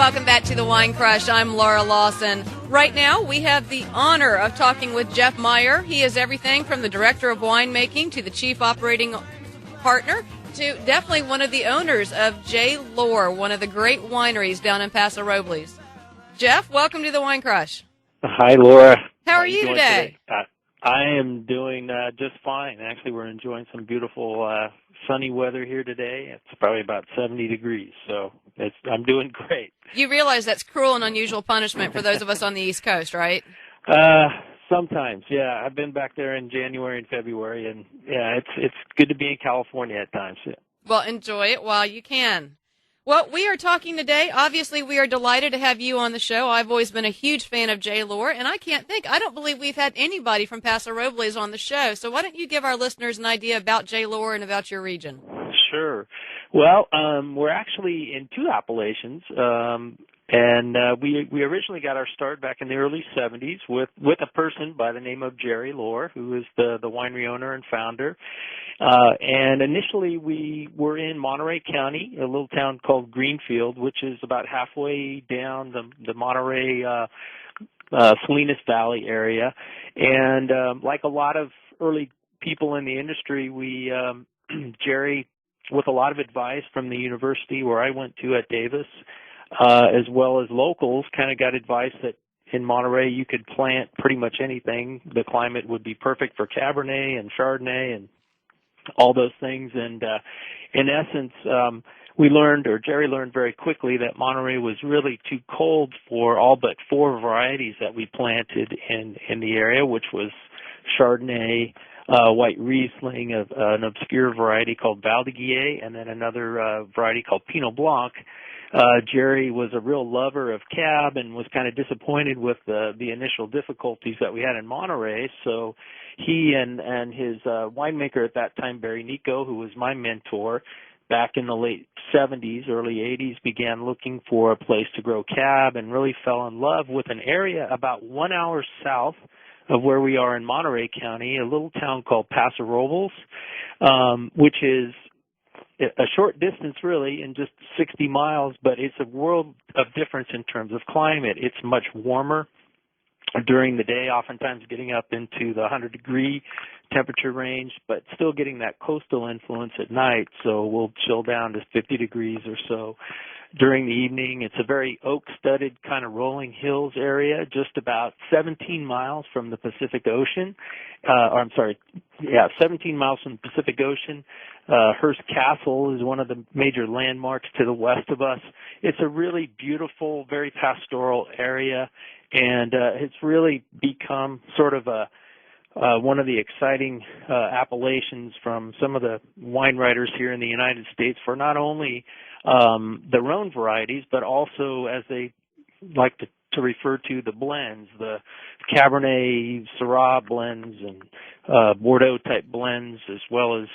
Welcome back to the Wine Crush. I'm Laura Lawson. Right now, we have the honor of talking with Jeff Meir. He is everything from the director of winemaking to the chief operating partner to definitely one of the owners of J. Lohr, one of the great wineries down in Paso Robles. Jeff, welcome to the Wine Crush. Hi, Laura. How are you today? I am doing just fine. Actually, we're enjoying some beautiful sunny weather here today. It's probably about 70 degrees, so I'm doing great. You realize that's cruel and unusual punishment for those of us on the East Coast, right? Sometimes, yeah. I've been back there in January and February, and yeah, it's good to be in California at times. Yeah. Well, enjoy it while you can. Well, we are talking today. Obviously, we are delighted to have you on the show. I've always been a huge fan of J. Lohr, and I don't believe we've had anybody from Paso Robles on the show. So why don't you give our listeners an idea about J. Lohr and about your region? Sure. Well, we're actually in two appellations, and we originally got our start back in the early 70s with a person by the name of Jerry Lohr, who is the winery owner and founder. And initially we were in Monterey County, a little town called Greenfield, which is about halfway down the Monterey Salinas Valley area. And like a lot of early people in the industry, we Jerry, with a lot of advice from the university where I went to at Davis, as well as locals, kind of got advice that in Monterey you could plant pretty much anything. The climate would be perfect for Cabernet and Chardonnay and all those things. And in essence, Jerry learned very quickly that Monterey was really too cold for all but four varieties that we planted in the area, which was Chardonnay, white Riesling, an obscure variety called Valdiguier, and then another variety called Pinot Blanc. Jerry was a real lover of Cab and was kind of disappointed with the initial difficulties that we had in Monterey. So he and his winemaker at that time, Barry Nico, who was my mentor, back in the late 70s, early 80s, began looking for a place to grow Cab and really fell in love with an area about 1 hour south of where we are in Monterey County, a little town called Paso Robles, which is a short distance really, in just 60 miles, but it's a world of difference in terms of climate. It's much warmer during the day, oftentimes getting up into the 100-degree temperature range, but still getting that coastal influence at night, so we'll chill down to 50 degrees or so during the evening. It's a very oak-studded kind of rolling hills area, just about 17 miles from the Pacific Ocean. 17 miles from the Pacific Ocean. Hearst Castle is one of the major landmarks to the west of us. It's a really beautiful, very pastoral area, and it's really become sort of one of the exciting appellations from some of the wine writers here in the United States for not only their own varieties, but also, as they like to refer to, the blends, the Cabernet, Syrah blends, and Bordeaux-type blends, as well as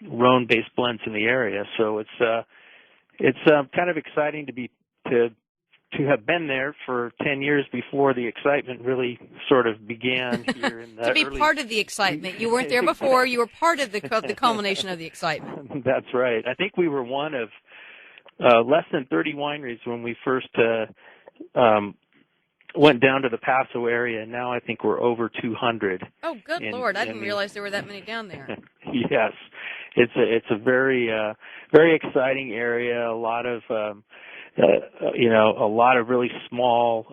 Rhone-based blends in the area. So it's kind of exciting to have been there for 10 years before the excitement really sort of began here in the to be part of the excitement. You weren't there before. You were part of the culmination of the excitement. That's right. I think we were one of less than 30 wineries when we first went down to the Paso area, and now I think we're over 200. Oh, good Lord. I didn't realize there were that many down there. Yes. It's a very very exciting area, a lot of a lot of really small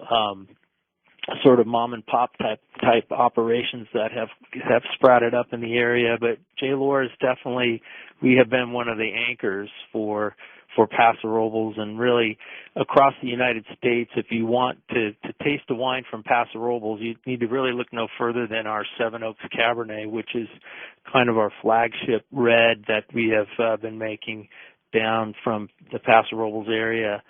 sort of mom and pop type operations that have sprouted up in the area. But J. Lohr is definitely, we have been one of the anchors for Paso Robles, and really across the United States. If you want to taste a wine from Paso Robles, you need to really look no further than our Seven Oaks Cabernet, which is kind of our flagship red that we have been making down from the Paso Robles area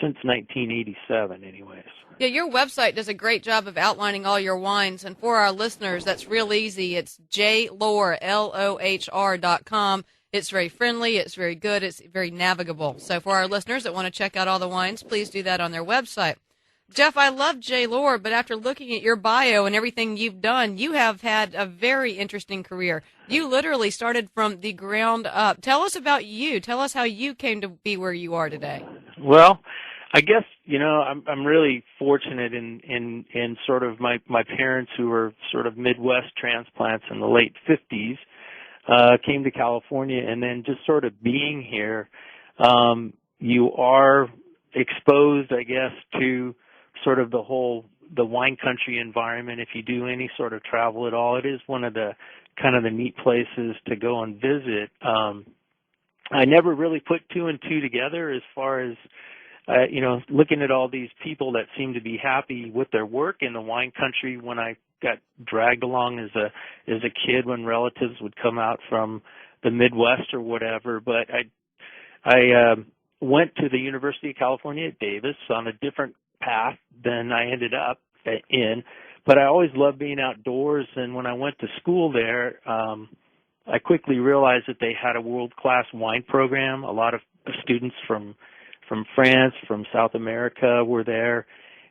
since 1987 anyways. Yeah, your website does a great job of outlining all your wines, and for our listeners, that's real easy. It's jlohr, LOHR.com. It's very friendly, it's very good, it's very navigable. So for our listeners that want to check out all the wines, please do that on their website. Jeff, I love J. Lohr, but after looking at your bio and everything you've done, you have had a very interesting career. You literally started from the ground up. Tell us about you. Tell us how you came to be where you are today. Well, I guess, I'm really fortunate in sort of my parents, who were sort of Midwest transplants in the late 50s, came to California, and then just sort of being here, you are exposed, I guess, to sort of the wine country environment. If you do any sort of travel at all, it is one of the kind of the neat places to go and visit. I never really put two and two together as far as, looking at all these people that seem to be happy with their work in the wine country. When I got dragged along as a kid, when relatives would come out from the Midwest or whatever, but I went to the University of California at Davis on a different path than I ended up in, but I always loved being outdoors. And when I went to school there, I quickly realized that they had a world-class wine program. A lot of students from France, from South America were there,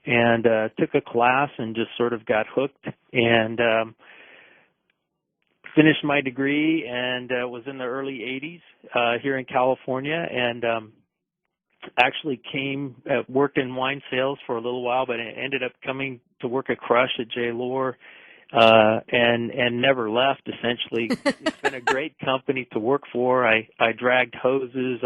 and took a class and just sort of got hooked, and finished my degree, and was in the early 80s here in California, and actually worked in wine sales for a little while, but ended up coming to work at Crush at J. Lohr, and never left, essentially. It's been a great company to work for. I dragged hoses,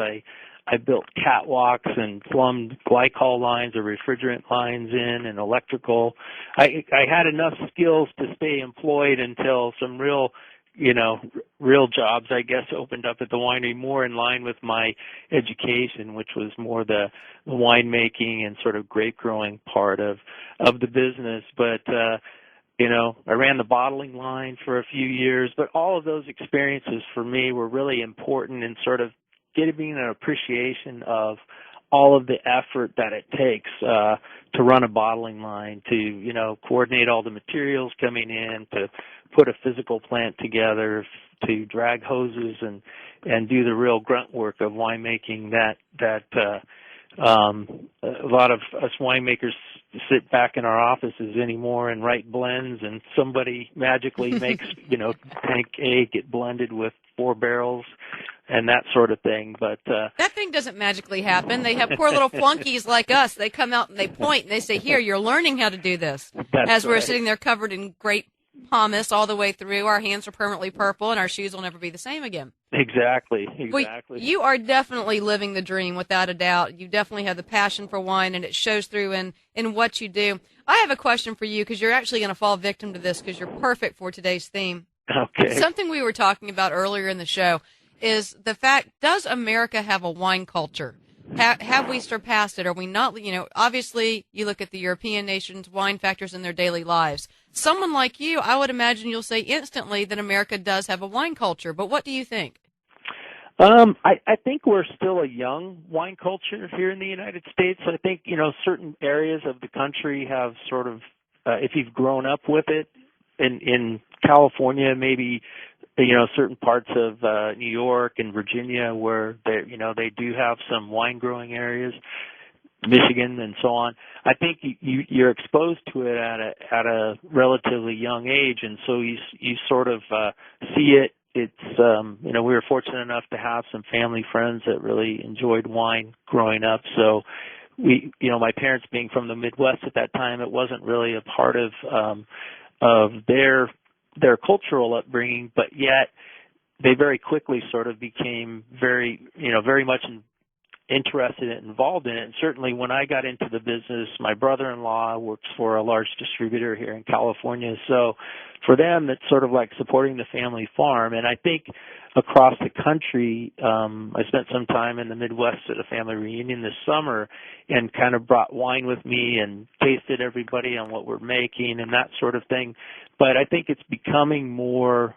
I built catwalks and plumbed glycol lines or refrigerant lines in, and electrical. I had enough skills to stay employed until some real jobs, I guess, opened up at the winery, more in line with my education, which was more the winemaking and sort of grape growing part of the business. But I ran the bottling line for a few years, but all of those experiences for me were really important in sort of getting an appreciation of all of the effort that it takes to run a bottling line, to coordinate all the materials coming in, to put a physical plant together, to drag hoses and do the real grunt work of winemaking that a lot of us winemakers sit back in our offices anymore and write blends, and somebody magically makes tank A get blended with 4 barrels and that sort of thing. But that thing doesn't magically happen. They have poor little flunkies like us. They come out and they point and they say, "Here, you're learning how to do this." As we're sitting there covered in grape pomace all the way through, our hands are permanently purple, and our shoes will never be the same again. Exactly. Well, you are definitely living the dream, without a doubt. You definitely have the passion for wine, and it shows through in what you do. I have a question for you, because you're actually going to fall victim to this, because you're perfect for today's theme. Okay. Something we were talking about earlier in the show is the fact, does America have a wine culture? Have we surpassed it? Are we not? Obviously, you look at the European nations, wine factors in their daily lives. Someone like you, I would imagine you'll say instantly that America does have a wine culture. But what do you think? I think we're still a young wine culture here in the United States. I think, certain areas of the country have sort of, if you've grown up with it, in California, maybe, certain parts of New York and Virginia where they do have some wine growing areas, Michigan and so on. I think you're exposed to it at a relatively young age, and so you sort of see it. It's we were fortunate enough to have some family friends that really enjoyed wine growing up. So my parents being from the Midwest at that time, it wasn't really a part of their cultural upbringing, but yet they very quickly sort of became very much interested and involved in it. And certainly when I got into the business, my brother-in-law works for a large distributor here in California. So for them, it's sort of like supporting the family farm. And I think across the country, I spent some time in the Midwest at a family reunion this summer and kind of brought wine with me and tasted everybody on what we're making and that sort of thing. But I think it's becoming more,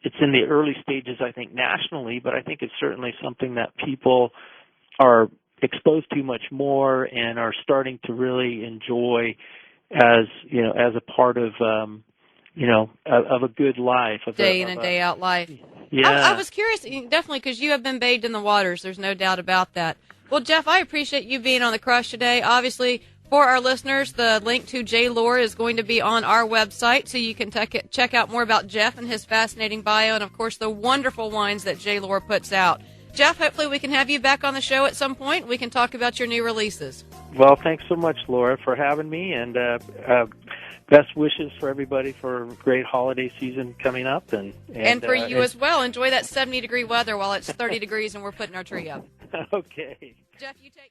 it's in the early stages, I think, nationally, but I think it's certainly something that people are exposed to much more and are starting to really enjoy as a part of of a good life, day in and day out life. Yeah. I was curious, definitely, because you have been bathed in the waters. There's no doubt about that. Well, Jeff, I appreciate you being on the Crush today. Obviously, for our listeners, the link to J. Lohr is going to be on our website, so you can check out more about Jeff and his fascinating bio, and of course the wonderful wines that J. Lohr puts out. Jeff, hopefully we can have you back on the show at some point. We can talk about your new releases. Well, thanks so much, Laura, for having me, and best wishes for everybody for a great holiday season coming up. And for you as well. Enjoy that 70-degree weather while it's 30 degrees and we're putting our tree up. Okay. Jeff, you take